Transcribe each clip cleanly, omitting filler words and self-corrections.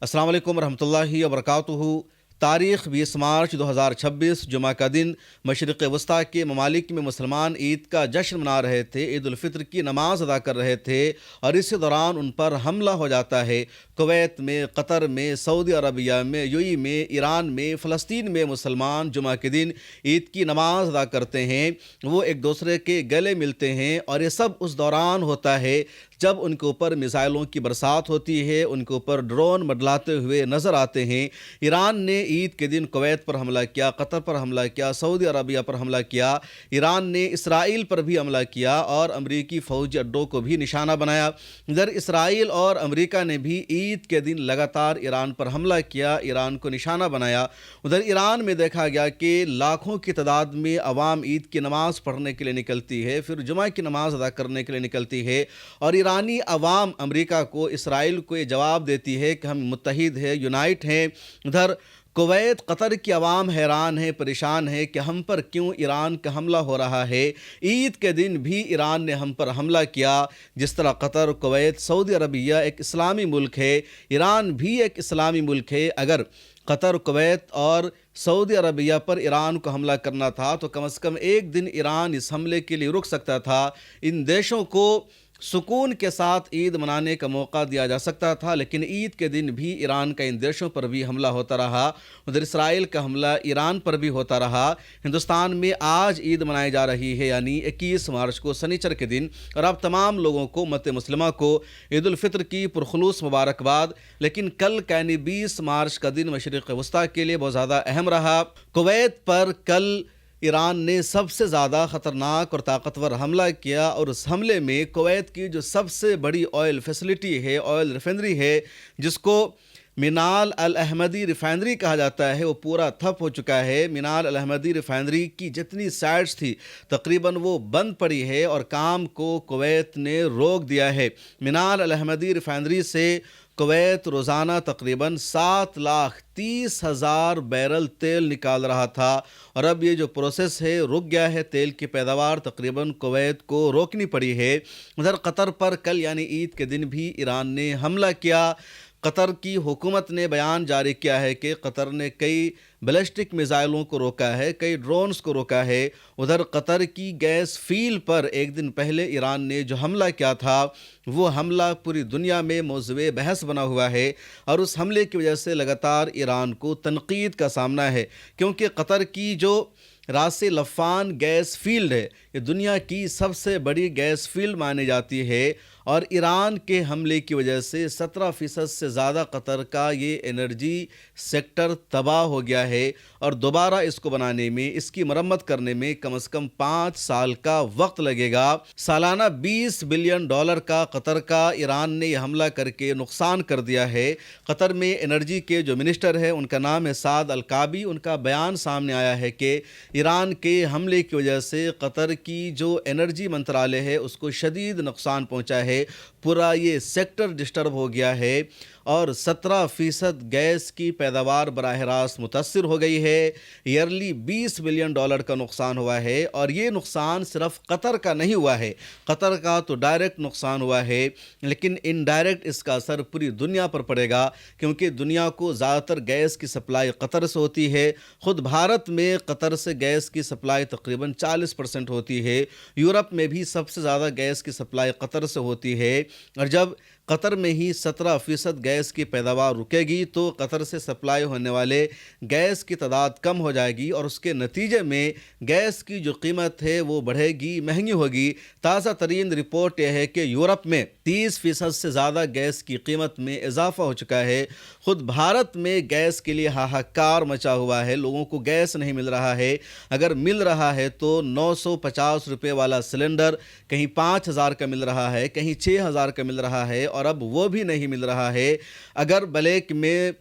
السلام علیکم ورحمۃ اللہ وبرکاتہ۔ تاریخ 20 مارچ 2026 جمعہ کا دن مشرق وسطیٰ کے ممالک میں مسلمان عید کا جشن منا رہے تھے، عید الفطر کی نماز ادا کر رہے تھے، اور اسی دوران ان پر حملہ ہو جاتا ہے۔ کویت میں، قطر میں، سعودی عربیہ میں، UAE میں، ایران میں، فلسطین میں مسلمان جمعہ کے دن عید کی نماز ادا کرتے ہیں، وہ ایک دوسرے کے گلے ملتے ہیں، اور یہ سب اس دوران ہوتا ہے جب ان کے اوپر میزائلوں کی برسات ہوتی ہے، ان کے اوپر ڈرون منڈلاتے ہوئے نظر آتے ہیں۔ ایران نے عید کے دن کویت پر حملہ کیا، قطر پر حملہ کیا، سعودی عربیہ پر حملہ کیا، ایران نے اسرائیل پر بھی حملہ کیا اور امریکی فوجی اڈوں کو بھی نشانہ بنایا۔ ادھر اسرائیل اور امریکہ نے بھی عید کے دن لگاتار ایران پر حملہ کیا، ایران کو نشانہ بنایا۔ ادھر ایران میں دیکھا گیا کہ لاکھوں کی تعداد میں عوام عید کی نماز پڑھنے کے لیے نکلتی ہے، پھر جمعہ کی نماز ادا کرنے کے لیے نکلتی ہے، اور ایرانی عوام امریکہ کو، اسرائیل کو یہ جواب دیتی ہے کہ ہم متحد ہیں، یونائٹ ہیں۔ ادھر کویت، قطر کی عوام حیران ہے، پریشان ہے کہ ہم پر کیوں ایران کا حملہ ہو رہا ہے۔ عید کے دن بھی ایران نے ہم پر حملہ کیا، جس طرح قطر، کویت، سعودی عربیہ ایک اسلامی ملک ہے، ایران بھی ایک اسلامی ملک ہے۔ اگر قطر، کویت اور سعودی عربیہ پر ایران کو حملہ کرنا تھا تو کم از کم ایک دن ایران اس حملے کے لیے رک سکتا تھا، ان دیشوں کو سکون کے ساتھ عید منانے کا موقع دیا جا سکتا تھا، لیکن عید کے دن بھی ایران کا ان دیشوں پر بھی حملہ ہوتا رہا، ادھر اسرائیل کا حملہ ایران پر بھی ہوتا رہا۔ ہندوستان میں آج عید منائی جا رہی ہے، یعنی 21 مارچ کو سنیچر کے دن، اور اب تمام لوگوں کو، امت مسلمہ کو عید الفطر کی پرخلوص مبارکباد۔ لیکن کل کا یعنی 20 مارچ کا دن مشرق وسطیٰ کے لیے بہت زیادہ اہم رہا۔ کویت پر کل ایران نے سب سے زیادہ خطرناک اور طاقتور حملہ کیا، اور اس حملے میں کویت کی جو سب سے بڑی آئل فیسلٹی ہے، آئل ریفائنری ہے، جس کو منال الاحمدی ریفائنری کہا جاتا ہے، وہ پورا ٹھپ ہو چکا ہے۔ منال الاحمدی ریفائنری کی جتنی سائٹس تھی تقریباً وہ بند پڑی ہے، اور کام کو کویت نے روک دیا ہے۔ منال الاحمدی ریفائنری سے کویت روزانہ تقریباً 7,30,000 بیرل تیل نکال رہا تھا، اور اب یہ جو پروسیس ہے رک گیا ہے، تیل کی پیداوار تقریباً کویت کو روکنی پڑی ہے۔ ادھر قطر پر کل یعنی عید کے دن بھی ایران نے حملہ کیا۔ قطر کی حکومت نے بیان جاری کیا ہے کہ قطر نے کئی بیلسٹک میزائلوں کو روکا ہے، کئی ڈرونز کو روکا ہے۔ ادھر قطر کی گیس فیلڈ پر ایک دن پہلے ایران نے جو حملہ کیا تھا، وہ حملہ پوری دنیا میں موضوع بحث بنا ہوا ہے، اور اس حملے کی وجہ سے لگاتار ایران کو تنقید کا سامنا ہے، کیونکہ قطر کی جو راس لفان گیس فیلڈ ہے، یہ دنیا کی سب سے بڑی گیس فیلڈ مانی جاتی ہے، اور ایران کے حملے کی وجہ سے 17% سے زیادہ قطر کا یہ انرجی سیکٹر تباہ ہو گیا ہے، اور دوبارہ اس کو بنانے میں، اس کی مرمت کرنے میں کم از کم 5 سال کا وقت لگے گا۔ سالانہ $20 بلین کا قطر کا ایران نے یہ حملہ کر کے نقصان کر دیا ہے۔ قطر میں انرجی کے جو منسٹر ہے، ان کا نام ہے سعد القابی، ان کا بیان سامنے آیا ہے کہ ایران کے حملے کی وجہ سے قطر کی جو انرجی منترالیہ ہے اس کو شدید نقصان پہنچا ہے، پورا یہ سیکٹر ڈسٹرب ہو گیا ہے، اور 17% گیس کی پیداوار براہ راست متاثر ہو گئی ہے۔ ایئرلی $20 بلین کا نقصان ہوا ہے، اور یہ نقصان صرف قطر کا نہیں ہوا ہے، قطر کا تو ڈائریکٹ نقصان ہوا ہے، لیکن انڈائریکٹ اس کا اثر پوری دنیا پر پڑے گا، کیونکہ دنیا کو زیادہ تر گیس کی سپلائی قطر سے ہوتی ہے۔ خود بھارت میں قطر سے گیس کی سپلائی تقریباً 40% ہوتی ہے، یورپ میں بھی سب سے زیادہ گیس کی سپلائی قطر سے ہوتی ہے، اور جب قطر میں ہی 17% گیس کی پیداوار رکے گی تو قطر سے سپلائی ہونے والے گیس کی تعداد کم ہو جائے گی، اور اس کے نتیجے میں گیس کی جو قیمت ہے وہ بڑھے گی، مہنگی ہوگی۔ تازہ ترین رپورٹ یہ ہے کہ یورپ میں 30% سے زیادہ گیس کی قیمت میں اضافہ ہو چکا ہے۔ خود بھارت میں گیس کے لیے ہاہاکار مچا ہوا ہے، لوگوں کو گیس نہیں مل رہا ہے، اگر مل رہا ہے تو $950 والا سلنڈر کہیں 5,000 کا مل رہا ہے، کہیں 6,000 کا مل رہا ہے، اور اب وہ بھی نہیں مل رہا ہے۔ اگر بلیک میں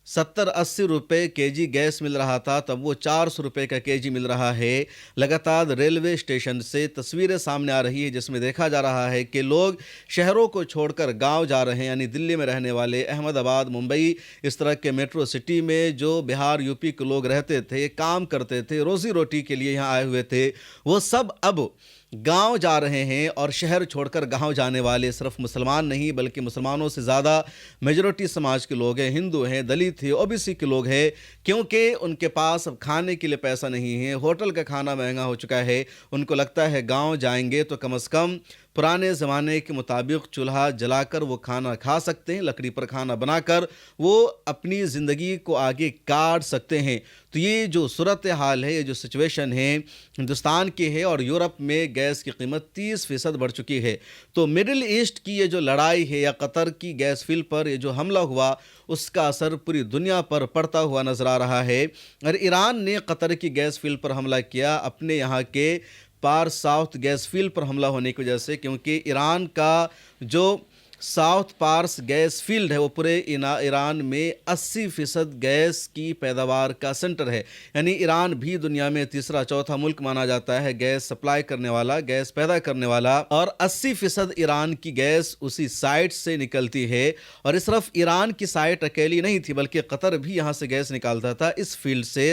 70-80 روپے کے جی گیس مل رہا تھا، تب وہ 400 روپے کا کے جی مل رہا ہے۔ لگاتار ریلوے اسٹیشن سے تصویریں سامنے آ رہی ہے، جس میں دیکھا جا رہا ہے کہ لوگ شہروں کو چھوڑ کر گاؤں جا رہے ہیں، یعنی دلی میں رہنے والے، احمد آباد، ممبئی، اس طرح کے میٹرو سٹی میں جو بہار، یو پی کے لوگ رہتے تھے، کام کرتے تھے، روزی روٹی کے لیے یہاں آئے ہوئے تھے، وہ سب اب گاؤں جا رہے ہیں، اور شہر چھوڑ کر گاؤں جانے والے صرف مسلمان نہیں بلکہ مسلمانوں سے زیادہ میجورٹی سماج کے لوگ ہیں، ہندو ہیں، دلت ہیں، OBC کے لوگ ہیں، کیونکہ ان کے پاس اب کھانے کے لیے پیسہ نہیں ہے، ہوٹل کا کھانا مہنگا ہو چکا ہے۔ ان کو لگتا ہے گاؤں جائیں گے تو کم از کم پرانے زمانے کے مطابق چولہا جلا کر وہ کھانا کھا سکتے ہیں، لکڑی پر کھانا بنا کر وہ اپنی زندگی کو آگے کاٹ سکتے ہیں۔ تو یہ جو صورتحال ہے، یہ جو سچویشن ہے ہندوستان کی ہے، اور یورپ میں گیس کی قیمت 30% بڑھ چکی ہے۔ تو مڈل ایسٹ کی یہ جو لڑائی ہے، یا قطر کی گیس فیلڈ پر یہ جو حملہ ہوا، اس کا اثر پوری دنیا پر پڑتا ہوا نظر آ رہا ہے۔ اور ایران نے قطر کی گیس فیلڈ پر حملہ کیا اپنے یہاں کے پار ساؤتھ گیس فیلڈ پر حملہ ہونے کی وجہ سے، کیونکہ ایران کا جو ساؤتھ پارس گیس فیلڈ ہے وہ پورے ایران میں 80% گیس کی پیداوار کا سنٹر ہے۔ یعنی ایران بھی دنیا میں تیسرا چوتھا ملک مانا جاتا ہے گیس سپلائی کرنے والا، گیس پیدا کرنے والا، اور 80% ایران کی گیس اسی سائٹ سے نکلتی ہے۔ اور اس صرف ایران کی سائٹ اکیلی نہیں تھی بلکہ قطر بھی یہاں سے گیس نکالتا تھا اس فیلڈ سے،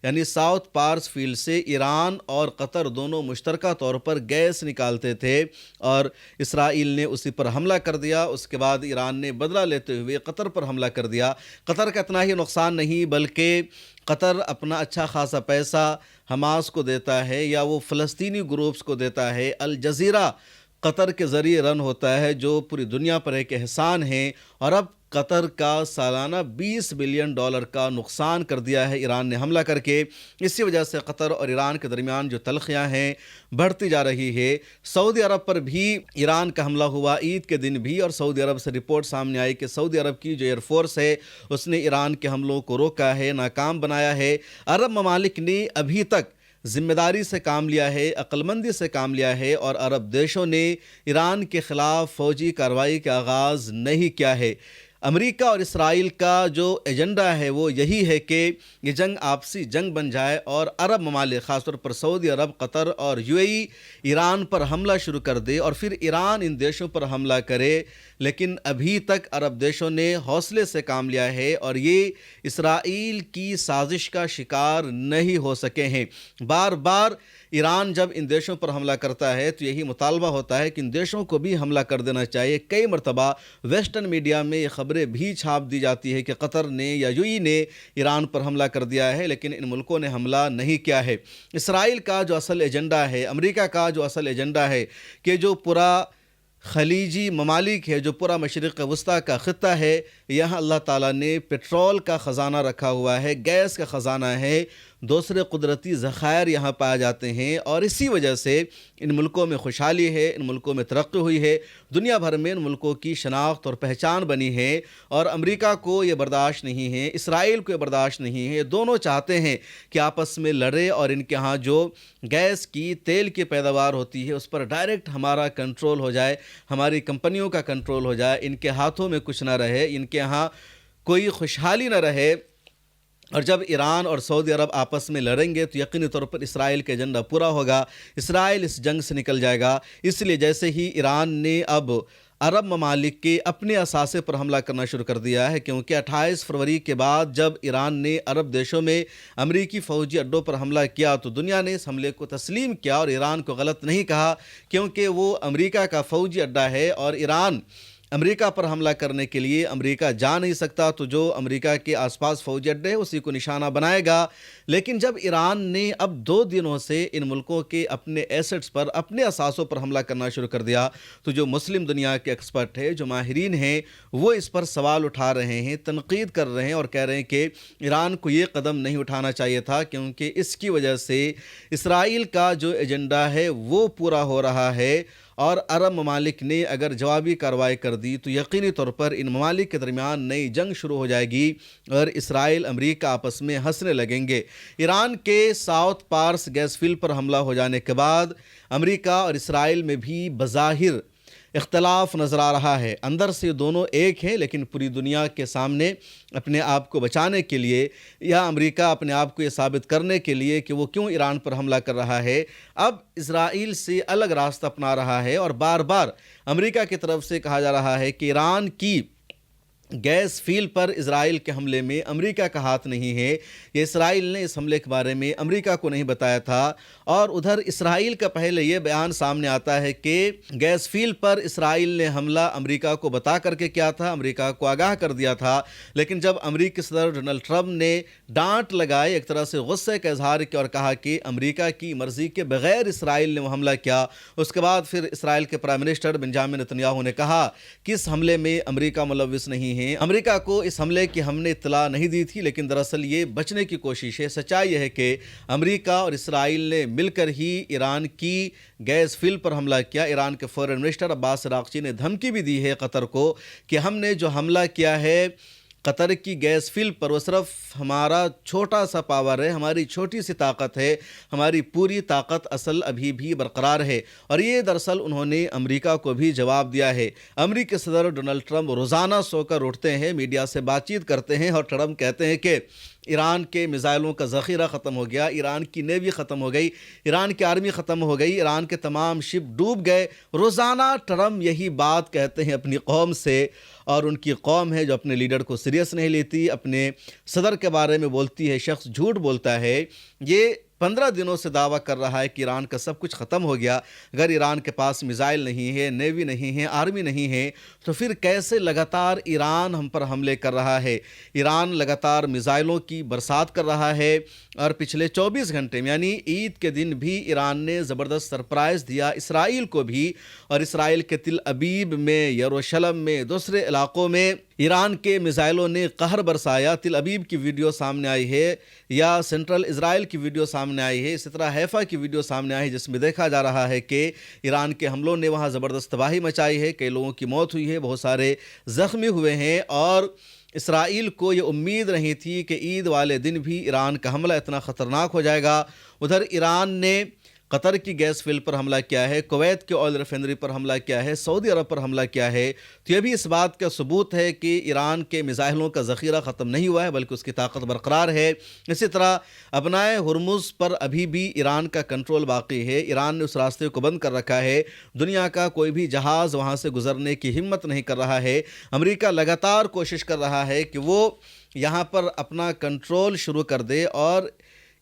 یعنی ساؤتھ پارس فیلڈ سے ایران اور قطر دونوں مشترکہ طور پر گیس نکالتے تھے، اور اسرائیل نے اسی پر حملہ کر دیا۔ اس کے بعد ایران نے بدلہ لیتے ہوئے قطر پر حملہ کر دیا۔ قطر کا اتنا ہی نقصان نہیں بلکہ قطر اپنا اچھا خاصا پیسہ حماس کو دیتا ہے، یا وہ فلسطینی گروپس کو دیتا ہے۔ الجزیرہ قطر کے ذریعے رن ہوتا ہے، جو پوری دنیا پر ایک احسان ہے، اور اب قطر کا سالانہ $20 بلین کا نقصان کر دیا ہے ایران نے حملہ کر کے۔ اسی وجہ سے قطر اور ایران کے درمیان جو تلخیاں ہیں بڑھتی جا رہی ہے۔ سعودی عرب پر بھی ایران کا حملہ ہوا عید کے دن بھی، اور سعودی عرب سے رپورٹ سامنے آئی کہ سعودی عرب کی جو ایئر فورس ہے اس نے ایران کے حملوں کو روکا ہے، ناکام بنایا ہے۔ عرب ممالک نے ابھی تک ذمہ داری سے کام لیا ہے، عقل مندی سے کام لیا ہے، اور عرب دیشوں نے ایران کے خلاف فوجی کارروائی کا آغاز نہیں کیا ہے۔ امریکہ اور اسرائیل کا جو ایجنڈا ہے وہ یہی ہے کہ یہ جنگ آپسی جنگ بن جائے، اور عرب ممالک خاص طور پر سعودی عرب، قطر اور UAE ایران پر حملہ شروع کر دے، اور پھر ایران ان دیشوں پر حملہ کرے۔ لیکن ابھی تک عرب دیشوں نے حوصلے سے کام لیا ہے، اور یہ اسرائیل کی سازش کا شکار نہیں ہو سکے ہیں۔ بار بار ایران جب ان دیشوں پر حملہ کرتا ہے تو یہی مطالبہ ہوتا ہے کہ ان دیشوں کو بھی حملہ کر دینا چاہیے۔ کئی مرتبہ ویسٹرن میڈیا میں یہ خبریں بھی چھاپ دی جاتی ہے کہ قطر نے یا UAE نے ایران پر حملہ کر دیا ہے، لیکن ان ملکوں نے حملہ نہیں کیا ہے۔ اسرائیل کا جو اصل ایجنڈا ہے، امریکہ کا جو اصل ایجنڈا ہے کہ جو پورا خلیجی ممالک ہے، جو پورا مشرق وسطیٰ کا خطہ ہے، یہاں اللہ تعالیٰ نے پیٹرول کا خزانہ رکھا ہوا ہے، گیس کا خزانہ ہے، دوسرے قدرتی ذخائر یہاں پائے جاتے ہیں، اور اسی وجہ سے ان ملکوں میں خوشحالی ہے، ان ملکوں میں ترقی ہوئی ہے، دنیا بھر میں ان ملکوں کی شناخت اور پہچان بنی ہے۔ اور امریکہ کو یہ برداشت نہیں ہے، اسرائیل کو یہ برداشت نہیں ہے، دونوں چاہتے ہیں کہ آپس میں لڑے، اور ان کے ہاں جو گیس کی، تیل کی پیداوار ہوتی ہے اس پر ڈائریکٹ ہمارا کنٹرول ہو جائے، ہماری کمپنیوں کا کنٹرول ہو جائے، ان کے ہاتھوں میں کچھ نہ رہے، ان کے ہاں کوئی خوشحالی نہ رہے۔ اور جب ایران اور سعودی عرب آپس میں لڑیں گے تو یقینی طور پر اسرائیل کا ایجنڈا پورا ہوگا، اسرائیل اس جنگ سے نکل جائے گا۔ اس لیے جیسے ہی ایران نے اب عرب ممالک کے اپنے اثاثے پر حملہ کرنا شروع کر دیا ہے، کیونکہ 28 فروری کے بعد جب ایران نے عرب دیشوں میں امریکی فوجی اڈوں پر حملہ کیا تو دنیا نے اس حملے کو تسلیم کیا اور ایران کو غلط نہیں کہا، کیونکہ وہ امریکہ کا فوجی اڈہ ہے، اور ایران امریکہ پر حملہ کرنے کے لیے امریکہ جا نہیں سکتا، تو جو امریکہ کے آس پاس فوجی اڈے اسی کو نشانہ بنائے گا۔ لیکن جب ایران نے اب 2 دنوں سے ان ملکوں کے اپنے ایسٹس پر، اپنے اثاثوں پر حملہ کرنا شروع کر دیا، تو جو مسلم دنیا کے ایکسپرٹ ہیں، جو ماہرین ہیں، وہ اس پر سوال اٹھا رہے ہیں، تنقید کر رہے ہیں، اور کہہ رہے ہیں کہ ایران کو یہ قدم نہیں اٹھانا چاہیے تھا، کیونکہ اس کی وجہ سے اسرائیل کا جو ایجنڈا ہے وہ پورا ہو رہا ہے، اور عرب ممالک نے اگر جوابی کارروائی کر دی تو یقینی طور پر ان ممالک کے درمیان نئی جنگ شروع ہو جائے گی، اور اسرائیل امریکہ آپس میں ہنسنے لگیں گے۔ ایران کے ساؤتھ پارس گیس فیلڈ پر حملہ ہو جانے کے بعد امریکہ اور اسرائیل میں بھی بظاہر اختلاف نظر آ رہا ہے۔ اندر سے دونوں ایک ہیں، لیکن پوری دنیا کے سامنے اپنے آپ کو بچانے کے لیے، یا امریکہ اپنے آپ کو یہ ثابت کرنے کے لیے کہ وہ کیوں ایران پر حملہ کر رہا ہے، اب اسرائیل سے الگ راستہ اپنا رہا ہے، اور بار بار امریکہ کی طرف سے کہا جا رہا ہے کہ ایران کی گیس فیلڈ پر اسرائیل کے حملے میں امریکہ کا ہاتھ نہیں ہے، یہ اسرائیل نے اس حملے کے بارے میں امریکہ کو نہیں بتایا تھا۔ اور ادھر اسرائیل کا پہلے یہ بیان سامنے آتا ہے کہ گیس فیلڈ پر اسرائیل نے حملہ امریکہ کو بتا کر کے کیا تھا، امریکہ کو آگاہ کر دیا تھا، لیکن جب امریکی صدر ڈونلڈ ٹرمپ نے ڈانٹ لگائے، ایک طرح سے غصے کا اظہار کیا اور کہا کہ امریکہ کی مرضی کے بغیر اسرائیل نے وہ حملہ کیا، اس کے بعد پھر اسرائیل کے پرائم منسٹر بنجامن نتنیاہو نے کہا کہ اس حملے میں امریکہ ملوث نہیں ہے، امریکہ کو اس حملے کی ہم نے اطلاع نہیں دی تھی، لیکن دراصل یہ بچنے کی کوشش ہے۔ سچائی یہ ہے کہ امریکہ اور اسرائیل نے مل کر ہی ایران کی گیس فیلڈ پر حملہ کیا۔ ایران کے فورن منسٹر عباس عراقچی نے دھمکی بھی دی ہے قطر کو کہ ہم نے جو حملہ کیا ہے قطر کی گیس فیلڈ پر، وہ صرف ہمارا چھوٹا سا پاور ہے، ہماری چھوٹی سی طاقت ہے، ہماری پوری طاقت اصل ابھی بھی برقرار ہے۔ اور یہ دراصل انہوں نے امریکہ کو بھی جواب دیا ہے۔ امریکی صدر ڈونلڈ ٹرمپ روزانہ سو کر اٹھتے ہیں، میڈیا سے بات چیت کرتے ہیں اور ٹرمپ کہتے ہیں کہ ایران کے میزائلوں کا ذخیرہ ختم ہو گیا، ایران کی نیوی ختم ہو گئی، ایران کی آرمی ختم ہو گئی، ایران کے تمام شپ ڈوب گئے۔ روزانہ ٹرمپ یہی بات کہتے ہیں اپنی قوم سے، اور ان کی قوم ہے جو اپنے لیڈر کو سیریس نہیں لیتی، اپنے صدر کے بارے میں بولتی ہے شخص جھوٹ بولتا ہے۔ یہ 15 دنوں سے دعویٰ کر رہا ہے کہ ایران کا سب کچھ ختم ہو گیا۔ اگر ایران کے پاس میزائل نہیں ہے، نیوی نہیں ہے، آرمی نہیں ہے، تو پھر کیسے لگاتار ایران ہم پر حملے کر رہا ہے؟ ایران لگاتار میزائلوں کی برسات کر رہا ہے، اور پچھلے 24 گھنٹے میں یعنی عید کے دن بھی ایران نے زبردست سرپرائز دیا اسرائیل کو بھی، اور اسرائیل کے تل ابیب میں، یروشلم میں، دوسرے علاقوں میں ایران کے میزائلوں نے قہر برسایا۔ تل ابیب کی ویڈیو سامنے آئی ہے، یا سینٹرل اسرائیل کی ویڈیو سامنے آئی ہے، اسی طرح حیفا کی ویڈیو سامنے آئی ہے، جس میں دیکھا جا رہا ہے کہ ایران کے حملوں نے وہاں زبردست تباہی مچائی ہے، کئی لوگوں کی موت ہوئی ہے، بہت سارے زخمی ہوئے ہیں۔ اور اسرائیل کو یہ امید نہیں تھی کہ عید والے دن بھی ایران کا حملہ اتنا خطرناک ہو جائے گا۔ ادھر ایران نے قطر کی گیس فیلڈ پر حملہ کیا ہے، کویت کے آئل ریفائنری پر حملہ کیا ہے، سعودی عرب پر حملہ کیا ہے، تو یہ بھی اس بات کا ثبوت ہے کہ ایران کے میزائلوں کا ذخیرہ ختم نہیں ہوا ہے، بلکہ اس کی طاقت برقرار ہے۔ اسی طرح ابنائے ہرمز پر ابھی بھی ایران کا کنٹرول باقی ہے، ایران نے اس راستے کو بند کر رکھا ہے، دنیا کا کوئی بھی جہاز وہاں سے گزرنے کی ہمت نہیں کر رہا ہے۔ امریکہ لگاتار کوشش کر رہا ہے کہ وہ یہاں پر اپنا کنٹرول شروع کر دے اور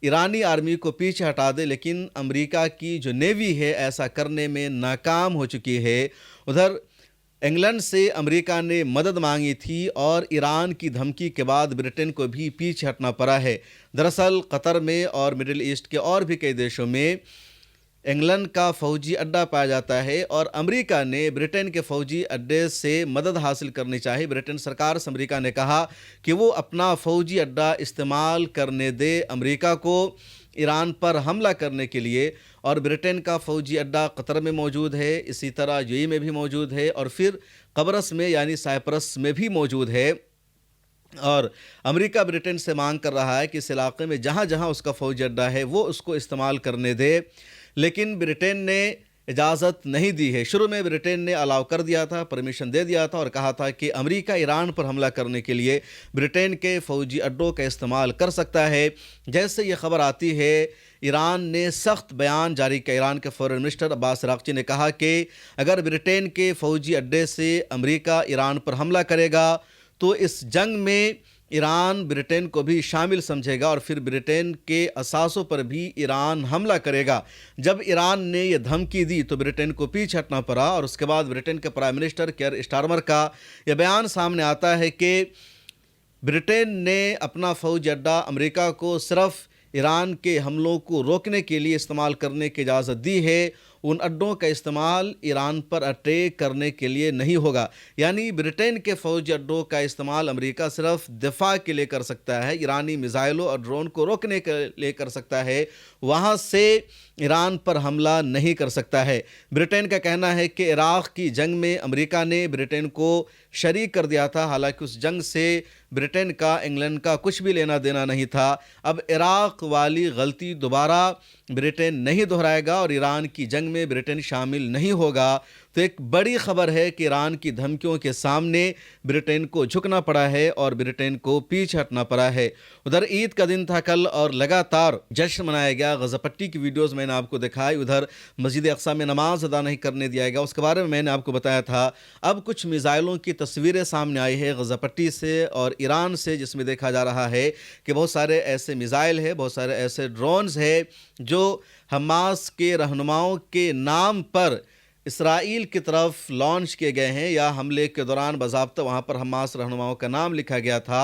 ایرانی آرمی کو پیچھے ہٹا دے، لیکن امریکہ کی جو نیوی ہے ایسا کرنے میں ناکام ہو چکی ہے۔ ادھر انگلینڈ سے امریکہ نے مدد مانگی تھی، اور ایران کی دھمکی کے بعد برٹن کو بھی پیچھے ہٹنا پڑا ہے۔ دراصل قطر میں اور مڈل ایسٹ کے اور بھی کئی دیشوں میں انگلینڈ کا فوجی اڈہ پایا جاتا ہے، اور امریکہ نے برٹن کے فوجی اڈے سے مدد حاصل کرنی چاہی۔ برٹن سرکار سے امریکہ نے کہا کہ وہ اپنا فوجی اڈہ استعمال کرنے دے امریکہ کو ایران پر حملہ کرنے کے لیے، اور برٹن کا فوجی اڈہ قطر میں موجود ہے، اسی طرح UAE میں بھی موجود ہے، اور پھر قبرص میں یعنی سائپرس میں بھی موجود ہے۔ اور امریکہ برٹن سے مانگ کر رہا ہے کہ اس علاقے میں جہاں جہاں اس کا فوجی اڈہ ہے وہ اس کو استعمال کرنے دے، لیکن برٹن نے اجازت نہیں دی ہے۔ شروع میں برٹن نے الاؤ کر دیا تھا، پرمیشن دے دیا تھا، اور کہا تھا کہ امریکہ ایران پر حملہ کرنے کے لیے برٹن کے فوجی اڈوں کا استعمال کر سکتا ہے۔ جیسے یہ خبر آتی ہے، ایران نے سخت بیان جاری کیا۔ ایران کے فورن منسٹر عباس عراقچی نے کہا کہ اگر برٹن کے فوجی اڈے سے امریکہ ایران پر حملہ کرے گا تو اس جنگ میں ایران برٹن کو بھی شامل سمجھے گا، اور پھر برٹن کے اثاثوں پر بھی ایران حملہ کرے گا۔ جب ایران نے یہ دھمکی دی تو برٹن کو پیچھے ہٹنا پڑا، اور اس کے بعد برٹن کے پرائم منسٹر کیئر اسٹارمر کا یہ بیان سامنے آتا ہے کہ برٹن نے اپنا فوجی اڈہ امریکہ کو صرف ایران کے حملوں کو روکنے کے لیے استعمال کرنے کی اجازت دی ہے، ان اڈوں کا استعمال ایران پر اٹیک کرنے کے لیے نہیں ہوگا۔ یعنی برٹن کے فوجی اڈوں کا استعمال امریکہ صرف دفاع کے لیے کر سکتا ہے، ایرانی میزائلوں اور ڈرون کو روکنے کے لیے کر سکتا ہے، وہاں سے ایران پر حملہ نہیں کر سکتا ہے۔ برٹن کا کہنا ہے کہ عراق کی جنگ میں امریکہ نے برٹن کو شریک کر دیا تھا، حالانکہ اس جنگ سے برٹن کا انگلینڈ کا کچھ بھی لینا دینا نہیں تھا۔ اب عراق والی غلطی دوبارہ برٹن نہیں دہرائے گا، اور ایران کی جنگ میں برٹن شامل نہیں ہوگا۔ تو تو ایک بڑی خبر ہے کہ ایران کی دھمکیوں کے سامنے برٹین کو جھکنا پڑا ہے اور برٹین کو پیچھے ہٹنا پڑا ہے۔ ادھر عید کا دن تھا کل اور لگاتار جشن منایا گیا۔ غزہ پٹی کی ویڈیوز میں نے آپ کو دکھائی، ادھر مسجد اقصی میں نماز ادا نہیں کرنے دیا گیا، اس کے بارے میں نے آپ کو بتایا تھا۔ اب کچھ میزائلوں کی تصویریں سامنے آئی ہے غزہ پٹی سے اور ایران سے، جس میں دیکھا جا رہا ہے کہ بہت سارے ایسے میزائل ہیں، بہت سارے ایسے ڈرونز ہیں جو حماس کے رہنماؤں کے نام پر اسرائیل کی طرف لانچ کیے گئے ہیں، یا حملے کے دوران باضابطہ وہاں پر حماس رہنماؤں کا نام لکھا گیا تھا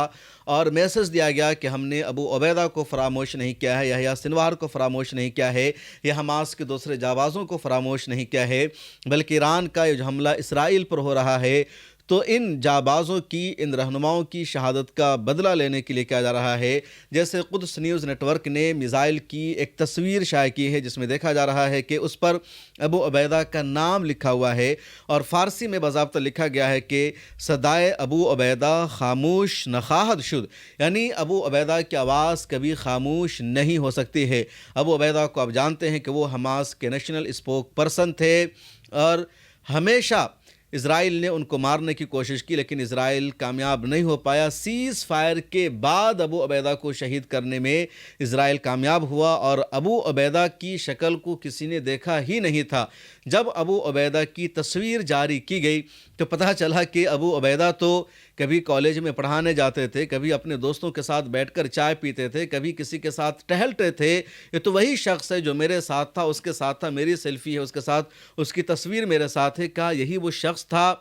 اور میسج دیا گیا کہ ہم نے ابو عبیدہ کو فراموش نہیں کیا ہے، یحییٰ سنوار کو فراموش نہیں کیا ہے، یا حماس کے دوسرے جانبازوں کو فراموش نہیں کیا ہے، بلکہ ایران کا یہ جو حملہ اسرائیل پر ہو رہا ہے تو ان جانبازوں کی، ان رہنماؤں کی شہادت کا بدلہ لینے کے لیے کیا جا رہا ہے۔ جیسے قدس نیوز نیٹ ورک نے میزائل کی ایک تصویر شائع کی ہے جس میں دیکھا جا رہا ہے کہ اس پر ابو عبیدہ کا نام لکھا ہوا ہے اور فارسی میں باضابطہ لکھا گیا ہے کہ صدائے ابو عبیدہ خاموش نخواہد شد، یعنی ابو عبیدہ کی آواز کبھی خاموش نہیں ہو سکتی ہے۔ ابو عبیدہ کو آپ جانتے ہیں کہ وہ حماس کے نیشنل اسپوک پرسن تھے اور ہمیشہ اسرائیل نے ان کو مارنے کی کوشش کی لیکن اسرائیل کامیاب نہیں ہو پایا۔ سیز فائر کے بعد ابو عبیدہ کو شہید کرنے میں اسرائیل کامیاب ہوا اور ابو عبیدہ کی شکل کو کسی نے دیکھا ہی نہیں تھا۔ جب ابو عبیدہ کی تصویر جاری کی گئی تو پتہ چلا کہ ابو عبیدہ تو کبھی کالج میں پڑھانے جاتے تھے، کبھی اپنے دوستوں کے ساتھ بیٹھ کر چائے پیتے تھے، کبھی کسی کے ساتھ ٹہلتے تھے۔ یہ تو وہی شخص ہے جو میرے ساتھ تھا، اس کے ساتھ تھا، میری سیلفی ہے اس کے ساتھ، اس کی تصویر میرے ساتھ ہے۔ کہا یہی وہ شخص تھا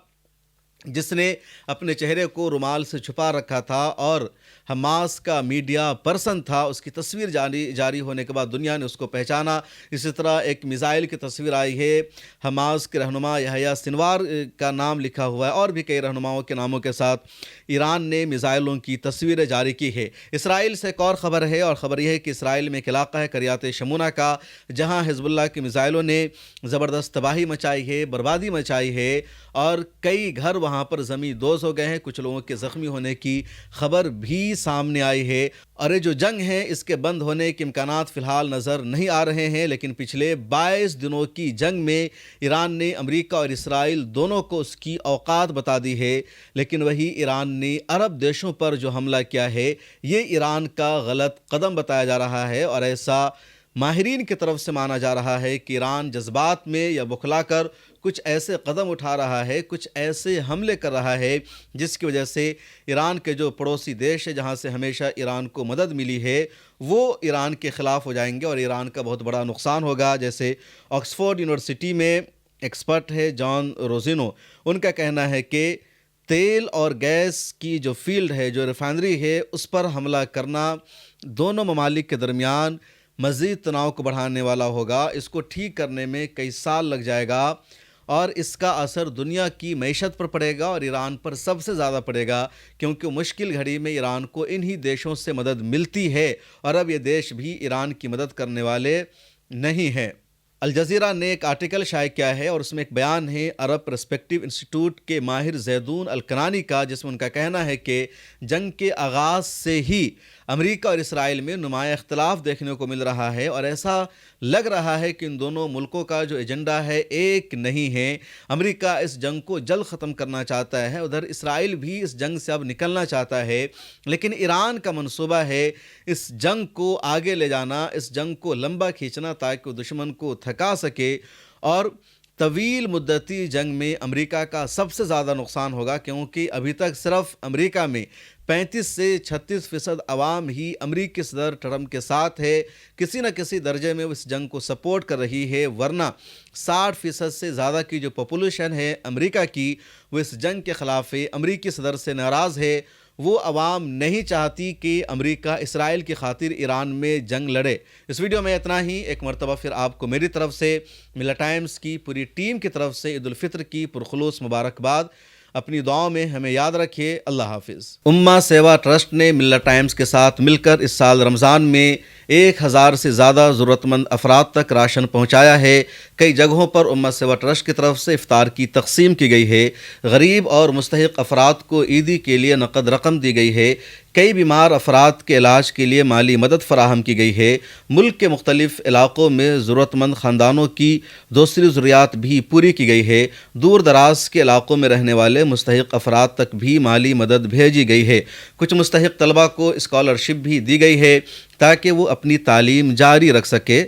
جس نے اپنے چہرے کو رومال سے چھپا رکھا تھا اور حماس کا میڈیا پرسن تھا۔ اس کی تصویر جاری ہونے کے بعد دنیا نے اس کو پہچانا۔ اسی طرح ایک میزائل کی تصویر آئی ہے، حماس کے رہنما یحییٰ سنوار کا نام لکھا ہوا ہے اور بھی کئی رہنماؤں کے ناموں کے ساتھ ایران نے میزائلوں کی تصویریں جاری کی ہے۔ اسرائیل سے ایک اور خبر ہے اور خبر یہ ہے کہ اسرائیل میں ایک علاقہ ہے کریات شمونہ کا، جہاں حزب اللہ کے میزائلوں نے زبردست تباہی مچائی ہے، بربادی مچائی ہے اور کئی گھر وہاں پر زمین دوز ہو گئے ہیں۔ کچھ لوگوں کے زخمی ہونے کی خبر بھی سامنے آئی ہے اور یہ جو جنگ ہے اس کے بند ہونے کے امکانات فی الحال نظر نہیں آ رہے ہیں، لیکن پچھلے 22 دنوں کی جنگ میں ایران نے امریکہ اور اسرائیل دونوں کو اس کی اوقات بتا دی ہے، لیکن وہی ایران نے عرب دیشوں پر جو حملہ کیا ہے یہ ایران کا غلط قدم بتایا جا رہا ہے اور ایسا ماہرین کی طرف سے مانا جا رہا ہے کہ ایران جذبات میں یا بخلا کر کچھ ایسے قدم اٹھا رہا ہے، کچھ ایسے حملے کر رہا ہے جس کی وجہ سے ایران کے جو پڑوسی دیش ہے جہاں سے ہمیشہ ایران کو مدد ملی ہے وہ ایران کے خلاف ہو جائیں گے اور ایران کا بہت بڑا نقصان ہوگا۔ جیسے آکسفورڈ یونیورسٹی میں ایکسپرٹ ہے جان روزینو، ان کا کہنا ہے کہ تیل اور گیس کی جو فیلڈ ہے، جو ریفائنری ہے، اس پر حملہ کرنا دونوں ممالک کے درمیان مزید تناؤ کو بڑھانے والا ہوگا۔ اس کو ٹھیک کرنے میں کئی سال لگ جائے گا اور اس کا اثر دنیا کی معیشت پر پڑے گا اور ایران پر سب سے زیادہ پڑے گا، کیونکہ مشکل گھڑی میں ایران کو انہی دیشوں سے مدد ملتی ہے اور اب یہ دیش بھی ایران کی مدد کرنے والے نہیں ہیں۔ الجزیرہ نے ایک آرٹیکل شائع کیا ہے اور اس میں ایک بیان ہے عرب پرسپیکٹو انسٹیٹیوٹ کے ماہر زیدون الکنانی کا، جس میں ان کا کہنا ہے کہ جنگ کے آغاز سے ہی امریکہ اور اسرائیل میں نمایاں اختلاف دیکھنے کو مل رہا ہے اور ایسا لگ رہا ہے کہ ان دونوں ملکوں کا جو ایجنڈا ہے ایک نہیں ہے۔ امریکہ اس جنگ کو جلد ختم کرنا چاہتا ہے، ادھر اسرائیل بھی اس جنگ سے اب نکلنا چاہتا ہے، لیکن ایران کا منصوبہ ہے اس جنگ کو آگے لے جانا، اس جنگ کو لمبا کھینچنا تاکہ وہ دشمن کو تھکا سکے اور طویل مدتی جنگ میں امریکہ کا سب سے زیادہ نقصان ہوگا، کیونکہ ابھی تک صرف امریکہ میں 35 سے 36% عوام ہی امریکی صدر ٹرمپ کے ساتھ ہے، کسی نہ کسی درجے میں اس جنگ کو سپورٹ کر رہی ہے، ورنہ 60% سے زیادہ کی جو پاپولیشن ہے امریکہ کی وہ اس جنگ کے خلاف ہے، امریکی صدر سے ناراض ہے۔ وہ عوام نہیں چاہتی کہ امریکہ اسرائیل کی خاطر ایران میں جنگ لڑے۔ اس ویڈیو میں اتنا ہی، ایک مرتبہ پھر آپ کو میری طرف سے، ملا ٹائمز کی پوری ٹیم کی طرف سے عید الفطر کی پرخلوص مبارکباد۔ اپنی دعاؤں میں ہمیں یاد رکھیے۔ اللہ حافظ۔ امہ سیوا ٹرسٹ نے ملا ٹائمز کے ساتھ مل کر اس سال رمضان میں 1000 سے زیادہ ضرورت مند افراد تک راشن پہنچایا ہے۔ کئی جگہوں پر امت سیوا ٹرسٹ کی طرف سے افطار کی تقسیم کی گئی ہے۔ غریب اور مستحق افراد کو عیدی کے لیے نقد رقم دی گئی ہے۔ کئی بیمار افراد کے علاج کے لیے مالی مدد فراہم کی گئی ہے۔ ملک کے مختلف علاقوں میں ضرورت مند خاندانوں کی دوسری ضروریات بھی پوری کی گئی ہے۔ دور دراز کے علاقوں میں رہنے والے مستحق افراد تک بھی مالی مدد بھیجی گئی ہے۔ کچھ مستحق طلباء کو اسکالرشپ بھی دی گئی ہے تاکہ وہ اپنی تعلیم جاری رکھ سکے۔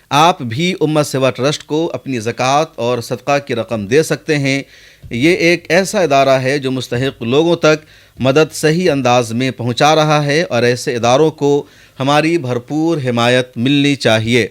آپ بھی امت سیوا ٹرسٹ کو اپنی زکوٰۃ اور صدقہ کی رقم دے سکتے ہیں۔ یہ ایک ایسا ادارہ ہے جو مستحق لوگوں تک مدد صحیح انداز میں پہنچا رہا ہے اور ایسے اداروں کو ہماری بھرپور حمایت ملنی چاہیے۔